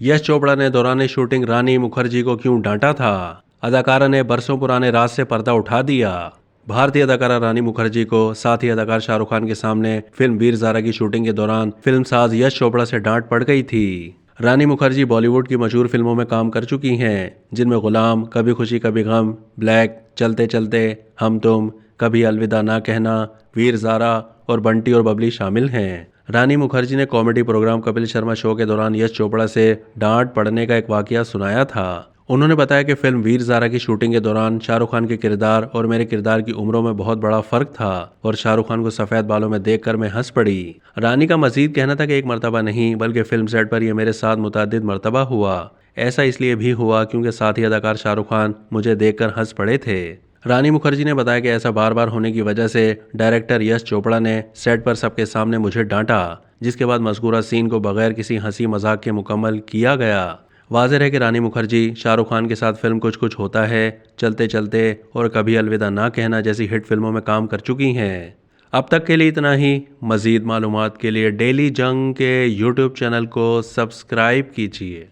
यश चोपड़ा ने दौरान शूटिंग रानी मुखर्जी को क्यों डांटा था? अदाकारा ने बरसों पुराने राज से पर्दा उठा दिया। भारतीय अदाकारा रानी मुखर्जी को साथ ही अदाकार शाहरुख खान के सामने फिल्म वीर ज़ारा की शूटिंग के दौरान फिल्मसाज यश चोपड़ा से डांट पड़ गई थी। रानी मुखर्जी बॉलीवुड की मशहूर फिल्मों में काम कर चुकी हैं, जिनमें गुलाम, कभी खुशी कभी गम, ब्लैक, चलते चलते, हम तुम, कभी अलविदा ना कहना, वीर ज़ारा और बंटी और बबली शामिल हैं। रानी मुखर्जी ने comedy programme Kapil Sharma show के दौरान यश चोपड़ा से डांट पड़ने का एक वाकया सुनाया था। उन्होंने बताया कि फिल्म वीर ज़ारा की शूटिंग के दौरान शाहरुख खान के किरदार और मेरे किरदार की उम्रों में बहुत बड़ा फर्क था और शाहरुख खान को सफ़ेद बालों में देखकर मैं हंस पड़ी। रानी का मजीद कहना था कि एक मर्तबा नहीं बल्कि फिल्म सेट पर यह मेरे साथ मुतअद्दिद मर्तबा हुआ। ऐसा इसलिए भी हुआ क्योंकि साथी अदाकार शाहरुख खान मुझे देखकर हंस पड़े थे। रानी मुखर्जी ने बताया कि ऐसा बार बार होने की वजह से डायरेक्टर यश चोपड़ा ने सेट पर सबके सामने मुझे डांटा, जिसके बाद मज़कूरा सीन को बगैर किसी हंसी मजाक के मुकम्मल किया गया। वाज़ेह है कि रानी मुखर्जी शाहरुख खान के साथ फिल्म कुछ कुछ होता है, चलते चलते और कभी अलविदा ना कहना जैसी हिट फिल्मों में काम कर चुकी हैं। अब तक के लिए इतना ही। मज़ीद मालूमात के लिए डेली जंग के यूट्यूब चैनल को सब्सक्राइब कीजिए।